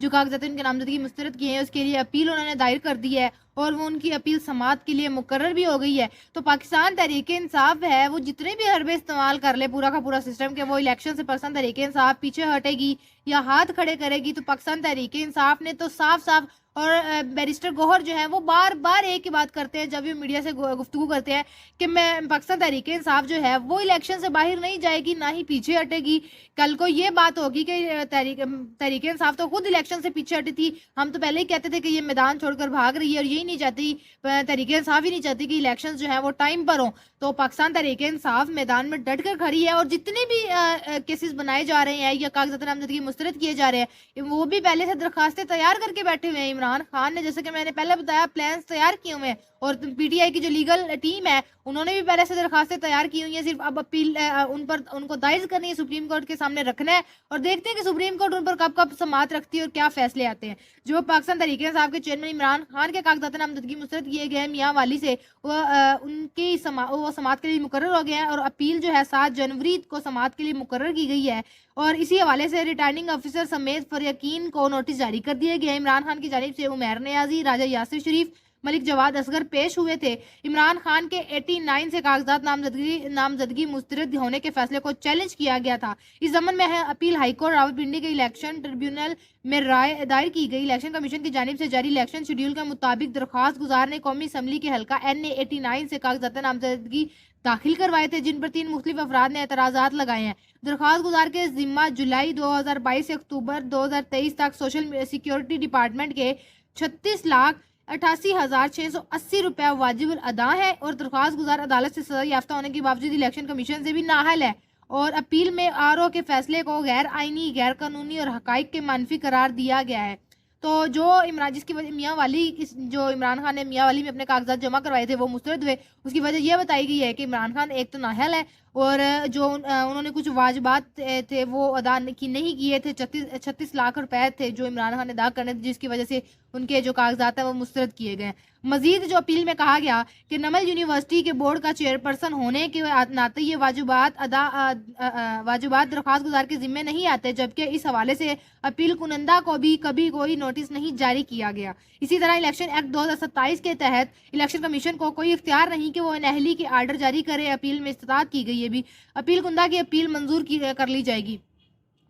جو کاغذات ان کے نامزدگی مسترد کیے ہیں اس کے لیے اپیل انہوں نے دائر کر دی ہے اور وہ ان کی اپیل سماعت کے لیے مقرر بھی ہو گئی ہے. تو پاکستان تحریک انصاف ہے وہ جتنے بھی حربے استعمال کر لے پورا کا پورا سسٹم کہ وہ الیکشن سے پاکستان تحریک انصاف پیچھے ہٹے گی یا ہاتھ کھڑے کرے گی, تو پاکستان تحریک انصاف نے تو صاف صاف, اور بیرسٹر گوہر جو ہے وہ بار بار ایک ہی بات کرتے ہیں جب یہ میڈیا سے گفتگو کرتے ہیں کہ میں پاکستان تحریک انصاف جو ہے وہ الیکشن سے باہر نہیں جائے گی نہ ہی پیچھے ہٹے گی. کل کو یہ بات ہوگی کہ تحریک انصاف تو خود الیکشن سے پیچھے ہٹی تھی, ہم تو پہلے ہی کہتے تھے کہ یہ میدان چھوڑ کر بھاگ رہی ہے اور یہی نہیں چاہتی, تحریک انصاف ہی نہیں چاہتی کہ الیکشن جو ہے وہ ٹائم پر ہوں. تو پاکستان تحریک انصاف میدان میں ڈٹ کر کھڑی ہے اور جتنے بھی کیسز بنائے جا رہے ہیں یا کاغذات نامزدگی مسترد کیے جا رہے ہیں وہ بھی پہلے سے درخواستیں تیار کر کے بیٹھے ہوئے ہیں. عمران خان نے, جیسے کہ میں نے پہلے بتایا, پلانز تیار کیے ہوئے ہیں, اور پی ٹی آئی کی جو لیگل ٹیم ہے انہوں نے بھی پہلے سے درخواستیں تیار کی ہوئی ہیں, صرف اب اپیل ان کو دائر کرنی ہے, سپریم کورٹ کے سامنے رکھنا ہے اور دیکھتے ہیں کہ سپریم کورٹ ان پر کب کب سماعت رکھتی ہے اور کیا فیصلے آتے ہیں. جو پاکستان تحریک انصاف کے چیئرمین عمران خان کے کاغذات نامزدگی مسترد کیے گئے میاں والی سے وہ سماعت کے لیے مقرر ہو گئے ہیں اور اپیل جو ہے 7 جنوری کو سماعت کے لیے مقرر کی گئی ہے. اور اسی حوالے سے ریٹرننگ آفیسر سمیت فریقین کو نوٹس جاری کر دیے گئے. عمران خان کی جانب سے عمیر نیازی, راجہ یاسر شریف, ملک جواد اصغر پیش ہوئے تھے. عمران خان کے 89 سے کاغذات نامزدگی مسترد ہونے کے فیصلے کو چیلنج کیا گیا تھا. اس ضمن میں اپیل ہائی کورٹ راولپنڈی کے الیکشن ٹریبیونل میں رائے دائر کی گئی. الیکشن کمیشن کی جانب سے جاری الیکشن شیڈول کے مطابق درخواست گزار نے قومی اسمبلی کے حلقہ NA 89 سے کاغذات نامزدگی داخل کروائے تھے جن پر 3 مختلف افراد نے اعتراضات لگائے ہیں. درخواست گزار کے ذمہ جولائی 2022 سے اکتوبر 2023 تک سوشل سیکیورٹی ڈپارٹمنٹ کے 36,88,680 روپے واجب الادا ہے اور درخواست گزار عدالت سے سزا یافتہ ہونے کے باوجود الیکشن کمیشن سے بھی نااہل ہے اور اپیل میں RO کے فیصلے کو غیر آئینی, غیر قانونی اور حقائق کے منفی قرار دیا گیا ہے. تو جو جس کی وجہ میاں والی, جو عمران خان نے میاں والی میں اپنے کاغذات جمع کروائے تھے وہ مسترد ہوئے, اس کی وجہ یہ بتائی گئی ہے کہ عمران خان ایک تو نااہل ہے اور جو انہوں نے کچھ واجبات تھے وہ ادا نہیں کیے تھے. 36 لاکھ روپے تھے جو عمران خان نے ادا کرنے تھے جس کی وجہ سے ان کے جو کاغذات ہیں وہ مسترد کیے گئے. مزید جو اپیل میں کہا گیا کہ نمل یونیورسٹی کے بورڈ کا چیئرپرسن ہونے کے ناطے یہ واجبات درخواست گزار کے ذمہ نہیں آتے, جبکہ اس حوالے سے اپیل کنندہ کو بھی کبھی کوئی نوٹس نہیں جاری کیا گیا. اسی طرح الیکشن ایکٹ 2027 کے تحت الیکشن کمیشن کو کوئی اختیار نہیں کہ وہ نااہلی کے آرڈر جاری کرے. اپیل میں استطاعت کی گئی ہے بھی اپیل کنندہ کی اپیل منظور کر لی جائے گی.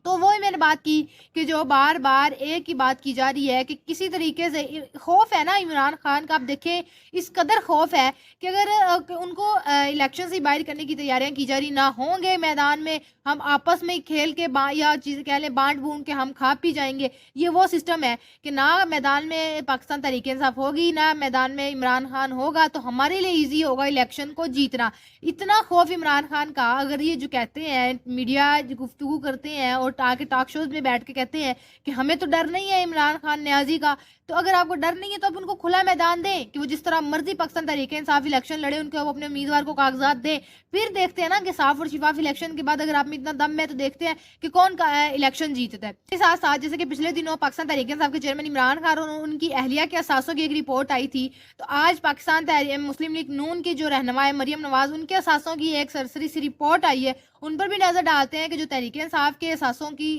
تو وہی میں نے بات کی کہ جو بار بار ایک ہی بات کی جا رہی ہے کہ کسی طریقے سے خوف ہے نا عمران خان کا. آپ دیکھیں اس قدر خوف ہے کہ اگر ان کو الیکشن سے باہر کرنے کی تیاریاں کی جا رہی نہ ہوں گے میدان میں, ہم آپس میں کھیل کے یا چیز کہہ لیں بانٹ بونٹ کے ہم کھا پی جائیں گے. یہ وہ سسٹم ہے کہ نہ میدان میں پاکستان تحریک انصاف ہوگی نہ میدان میں عمران خان ہوگا تو ہمارے لیے ایزی ہوگا الیکشن کو جیتنا. اتنا خوف عمران خان کا, اگر یہ جو کہتے ہیں میڈیا گفتگو کرتے ہیں اور ٹاک شوز میں بیٹھ کے کہتے ہیں کہ ہمیں تو ڈر نہیں ہے عمران خان نیازی کا, تو اگر آپ کو ڈر نہیں ہے تو آپ ان کو کھلا میدان دیں کہ وہ جس طرح مرضی پاکستان تحریک انصاف الیکشن لڑے, ان کو اپنے امیدوار کو کاغذات دیں. پھر دیکھتے ہیں نا کہ صاف اور شفاف الیکشن کے بعد اگر آپ میں اتنا دم ہے تو دیکھتے ہیں کہ کون کا الیکشن جیتتا ہے. اس ساتھ ساتھ جیسے کہ پچھلے دنوں پاکستان تحریک انصاف کے چیئرمین عمران خان اور ان کی اہلیہ کے اثاثوں کی ایک رپورٹ آئی تھی, تو آج پاکستان مسلم لیگ نون کی جو رہنما ہے مریم نواز, ان کے اثاثوں کی ایک سرسری سی رپورٹ آئی ہے. ان پر بھی نظر ڈالتے ہیں کہ جو تحریک انصاف کے اثاثوں کی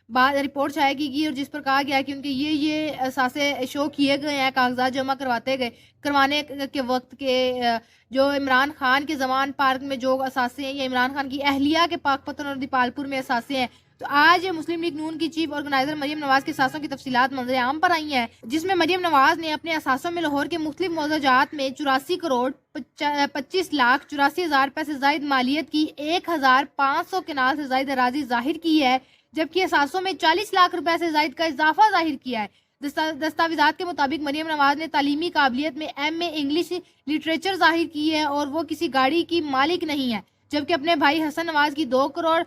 بعد رپورٹ شائع کی گئی اور جس پر کہا گیا کہ ان کے یہ اثاثے شو کیے گئے ہیں کاغذات جمع کروانے کے وقت کے جو عمران خان کے زمان پارک میں جو اثاثے ہیں یا عمران خان کی اہلیہ کے پاک پتن اور دیپال پور میں اثاثے ہیں. تو آج مسلم لیگ نون کی چیف آرگنائزر مریم نواز کے اثاثوں کی تفصیلات منظر عام پر آئی ہیں, جس میں مریم نواز نے اپنے اثاثوں میں لاہور کے مختلف موضوعات میں 84 کروڑ 25 لاکھ 84 ہزار روپے سے زائد مالیت کی 1500 کنال سے زائد اراضی ظاہر کی ہے, جبکہ اثاثوں میں 40 لاکھ روپے سے زائد کا اضافہ ظاہر کیا ہے. دستاویزات کے مطابق مریم نواز نے تعلیمی قابلیت میں MA انگلش لٹریچر ظاہر کی ہے اور وہ کسی گاڑی کی مالک نہیں ہے, جبکہ اپنے بھائی حسن نواز کی 2 کروڑ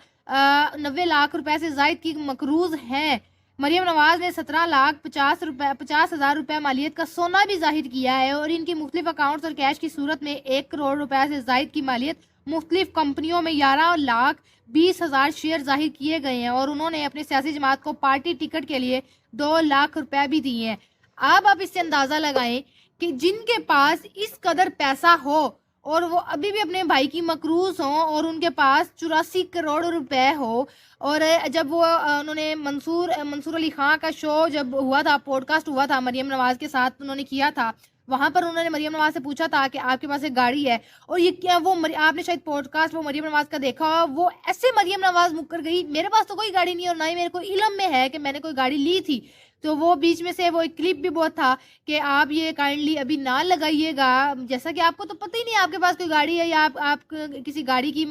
90 لاکھ روپے سے زائد کی مقروض ہے. مریم نواز نے 17 لاکھ 50 ہزار روپے مالیت کا سونا بھی ظاہر کیا ہے اور ان کی مختلف اکاؤنٹس اور کیش کی صورت میں 1 کروڑ روپے سے زائد کی مالیت مختلف کمپنیوں میں 11 لاکھ 20 ہزار شیئر ظاہر کیے گئے ہیں اور انہوں نے اپنے سیاسی جماعت کو پارٹی ٹکٹ کے لیے 2 لاکھ روپے بھی دیے ہیں. اب آپ اس سے اندازہ لگائیں کہ جن کے پاس اس قدر پیسہ ہو اور وہ ابھی بھی اپنے بھائی کی مقروض ہوں اور ان کے پاس 84 کروڑ روپے ہو. اور جب وہ انہوں نے منصور علی خان کا شو جب ہوا تھا، پوڈ کاسٹ ہوا تھا مریم نواز کے ساتھ انہوں نے کیا تھا، وہاں پر انہوں نے مریم نواز سے پوچھا تھا کہ آپ کے پاس ایک گاڑی ہے، اور یہ کیا وہ آپ نے شاید پوڈ کاسٹ وہ مریم نواز کا دیکھا ہوا، وہ ایسے مریم نواز مکر گئی، میرے پاس تو کوئی گاڑی نہیں اور نہ ہی میرے کو علم میں ہے کہ میں نے کوئی گاڑی لی تھی. تو وہ بیچ میں سے وہ ایک کلپ بھی بہت تھا کہ آپ یہ کائنڈلی ابھی نہ لگائیے گا، جیسا کہ آپ کو تو پتہ ہی نہیں آپ کے پاس کوئی گاڑی ہے یا آپ کسی گاڑی کی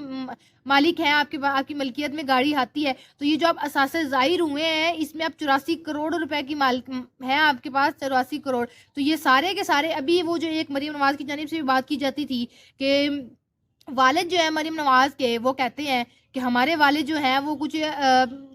مالک ہیں، آپ کی ملکیت میں گاڑی آتی ہے. تو یہ جو آپ اثاثے ظاہر ہوئے ہیں اس میں آپ 84 کروڑ روپے کی مالک ہے آپ کے پاس، 84 کروڑ. تو یہ سارے کے سارے ابھی وہ جو ایک مریم نواز کی جانب سے بھی بات کی جاتی تھی کہ والد جو ہے مریم نواز کے، وہ کہتے ہیں کہ ہمارے والد جو ہیں وہ کچھ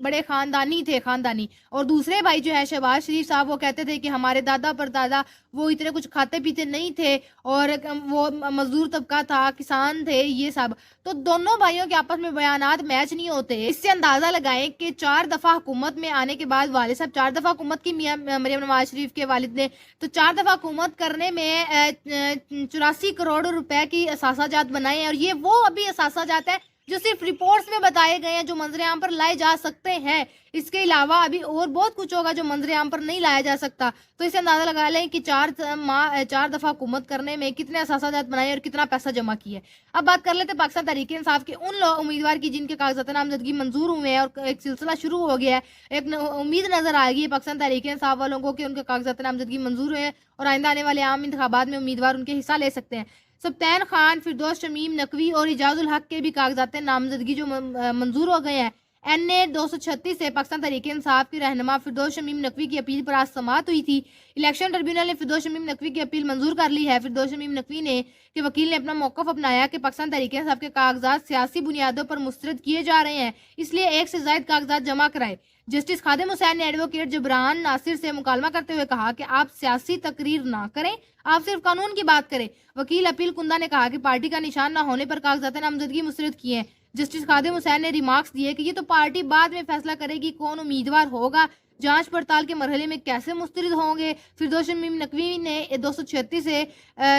بڑے خاندانی، اور دوسرے بھائی جو ہے شہباز شریف صاحب، وہ کہتے تھے کہ ہمارے دادا پر دادا وہ اتنے کچھ کھاتے پیتے نہیں تھے اور وہ مزدور طبقہ تھا، کسان تھے، یہ سب. تو دونوں بھائیوں کے آپس میں بیانات میچ نہیں ہوتے. اس سے اندازہ لگائیں کہ 4 دفعہ حکومت میں آنے کے بعد والد صاحب 4 دفعہ حکومت کی مریم نواز شریف کے والد نے، تو 4 دفعہ حکومت کرنے میں 84 کروڑ روپے کی اثاثہ جات بنائے ہیں. اور یہ وہ ابھی اثاثہ جات ہے جو صرف رپورٹس میں بتائے گئے ہیں، جو منظر عام پر لائے جا سکتے ہیں. اس کے علاوہ ابھی اور بہت کچھ ہوگا جو منظر عام پر نہیں لایا جا سکتا. تو اسے اندازہ لگا لیں کہ 4 دفعہ حکومت کرنے میں کتنے اثاثہ جات بنائے اور کتنا پیسہ جمع کیا ہے. اب بات کر لیتے پاکستان تحریک انصاف کے ان امیدوار کی جن کے کاغذات نامزدگی منظور ہوئے ہیں، اور ایک سلسلہ شروع ہو گیا ہے. ایک امید نظر آئے گی پاکستان تحریک انصاف والوں کو کہ ان کے کاغذات نامزدگی منظور ہوئے ہیں اور آئندہ آنے والے عام انتخابات میں امیدوار ان کے حصہ لے سکتے ہیں. سبطین خان، فردوس شمیم نقوی اور اعجاز الحق کے بھی کاغذات نامزدگی جو منظور ہو گئے ہیں. NA 236 سے پاکستان تحریک انصاف کی رہنما فردوس شمیم نقوی کی اپیل پر آج سماعت ہوئی تھی. الیکشن ٹریبیونل نے فردوس شمیم نقوی کی اپیل منظور کر لی ہے. فردوس شمیم نقوی نے کہ وکیل نے اپنا موقف اپنایا کہ پاکستان تحریک انصاف کے کاغذات سیاسی بنیادوں پر مسترد کیے جا رہے ہیں، اس لیے ایک سے زائد کاغذات جمع کرائے. جسٹس خادم حسین نے ایڈوکیٹ جبران ناصر سے مکالمہ کرتے ہوئے کہا کہ آپ سیاسی تقریر نہ کریں، آپ صرف قانون کی بات کریں. وکیل اپیل کنندہ نے کہا کہ پارٹی کا نشان نہ ہونے پر کاغذات نامزدگی مسترد کیے ہیں. جسٹس خادم حسین نے ریمارکس دیے کہ یہ تو پارٹی بعد میں فیصلہ کرے گی کون امیدوار ہوگا، جانچ پڑتال کے مرحلے میں کیسے مسترد ہوں گے. فردوس شمیم نقوی نے 236 سے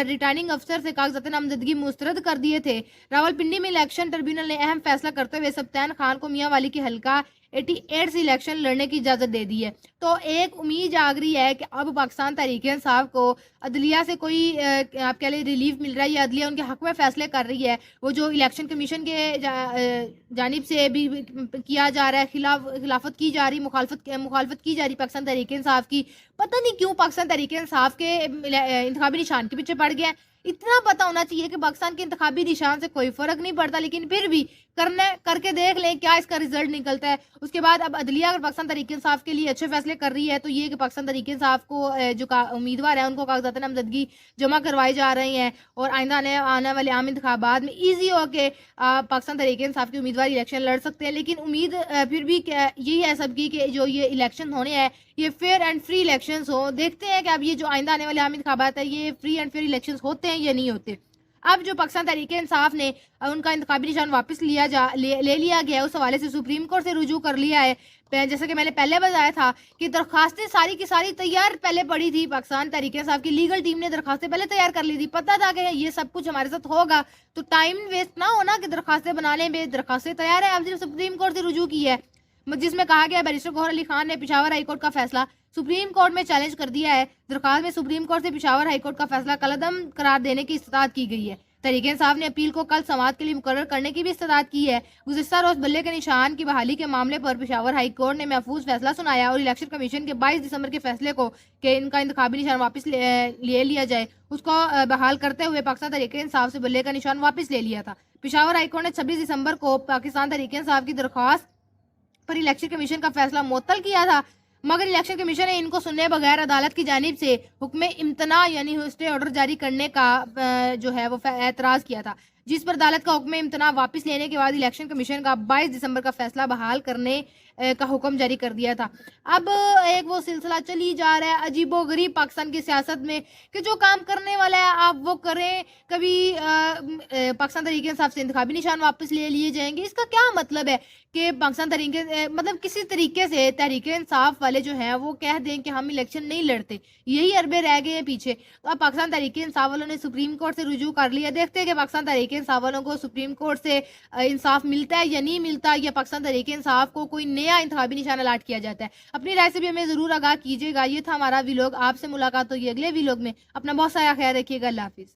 ریٹرننگ افسر سے کاغذات نامزدگی مسترد کر دیے تھے. راولپنڈی میں الیکشن ٹریبیونل نے اہم فیصلہ کرتے ہوئے سبطین خان کو میاں والی کے حلقہ 88 سے الیکشن لڑنے کی اجازت دے دی ہے. تو ایک امید جاگ رہی ہے کہ اب پاکستان تحریک انصاف کو عدلیہ سے کوئی آپ کہہ لیں ریلیف مل رہا ہے یا عدلیہ ان کے حق میں فیصلے کر رہی ہے. وہ جو الیکشن کمیشن کے جانب سے بھی کیا جا رہا ہے، خلافت کی جا رہی، مخالفت کی جا رہی پاکستان تحریک انصاف کی. پتہ نہیں کیوں پاکستان تحریک انصاف کے انتخابی نشان کے پیچھے پڑ گیا. اتنا پتہ ہونا چاہیے کہ پاکستان کے انتخابی نشان سے کوئی فرق نہیں پڑتا، لیکن پھر بھی کر کے دیکھ لیں کیا اس کا رزلٹ نکلتا ہے. اس کے بعد اب عدلیہ اگر پاکستان تحریک انصاف کے لیے اچھے فیصلے کر رہی ہے تو یہ کہ پاکستان تحریک انصاف کو جو امیدوار ہیں ان کو کاغذات نامزدگی جمع کروائے جا رہے ہیں، اور آئندہ آنے والے عام انتخابات میں ایزی ہو کے پاکستان تحریک انصاف کے امیدوار الیکشن لڑ سکتے ہیں. لیکن امید پھر بھی یہی ہے سب کی کہ جو یہ الیکشن ہونے ہیں یہ فیئر اینڈ فری الیکشنز ہوں. دیکھتے ہیں کہ اب یہ جو آئندہ آنے والے عام انتخابات ہیں یہ فری اینڈ فیئر الیکشنز ہوتے ہیں یا نہیں ہوتے. اب جو پاکستان تحریک انصاف نے ان کا انتخابی نشان واپس لے لیا گیا ہے، اس حوالے سے سپریم کورٹ سے رجوع کر لیا ہے. جیسا کہ میں نے پہلے بتایا تھا کہ درخواستیں ساری کی ساری تیار پہلے پڑی تھی. پاکستان تحریک انصاف کی لیگل ٹیم نے درخواستیں پہلے تیار کر لی تھی. پتہ تھا کہ یہ سب کچھ ہمارے ساتھ ہوگا، تو ٹائم ویسٹ نہ ہونا کہ درخواستیں بنانے میں. درخواستیں تیار ہیں، اب صرف سپریم کورٹ سے رجوع کی ہے، جس میں کہا گیا بیرسٹر گوہر علی خان نے پشاور ہائی کورٹ کا فیصلہ سپریم کورٹ میں چیلنج کر دیا ہے. درخواست میں سپریم کورٹ سے پشاور ہائی کورٹ کا فیصلہ کالعدم قرار دینے کی استدعا کی گئی ہے. تحریک انصاف نے اپیل کو کل سماعت کے لیے مقرر کرنے کی بھی استدعا کی ہے. گزشتہ روز بلے کے نشان کی بحالی کے معاملے پر پشاور ہائی کورٹ نے محفوظ فیصلہ سنایا اور الیکشن کمیشن کے 22 دسمبر کے فیصلے کو کہ ان کا انتخابی نشان واپس لے لیا جائے اس کو بحال کرتے ہوئے پاکستان تحریک انصاف سے بلے کا نشان واپس لے لیا تھا. پشاور ہائی کورٹ نے 26 دسمبر کو پاکستان تحریک انصاف کی درخواست پر الیکشن کمیشن کا فیصلہ معطل کیا تھا، مگر الیکشن کمیشن نے ان کو سننے بغیر عدالت کی جانب سے حکم امتناع یعنی اسٹے آرڈر جاری کرنے کا جو ہے وہ اعتراض کیا تھا، جس پر عدالت کا حکم امتناع واپس لینے کے بعد الیکشن کمیشن کا 22 دسمبر کا فیصلہ بحال کرنے کا حکم جاری کر دیا تھا. اب ایک وہ سلسلہ چلی جا رہا ہے عجیب و غریب پاکستان کی سیاست میں کہ جو کام کرنے والا ہے آپ وہ کریں. کبھی پاکستان تحریک انصاف سے انتخابی نشان واپس لے لیے جائیں گے. اس کا کیا مطلب ہے کہ پاکستان تحریک مطلب کسی طریقے سے تحریک انصاف والے جو ہیں وہ کہہ دیں کہ ہم الیکشن نہیں لڑتے, یہی عربے رہ گئے ہیں پیچھے. تو اب پاکستان تحریک انصاف والوں نے سپریم کورٹ سے رجوع کر لیا. دیکھتے ہیں کہ پاکستان تحریک انصاف والوں کو سپریم کورٹ سے انصاف ملتا ہے یا نہیں ملتا, یا پاکستان تحریک انصاف کو کوئی نیا انتخابی نشان الاٹ کیا جاتا ہے. اپنی رائے سے بھی ہمیں ضرور آگاہ کیجیے گا. یہ تھا ہمارا ویلوگ. آپ سے ملاقات ہوگی اگلے ویلوگ میں. اپنا بہت سارا خیال رکھیے گا. اللہ حافظ.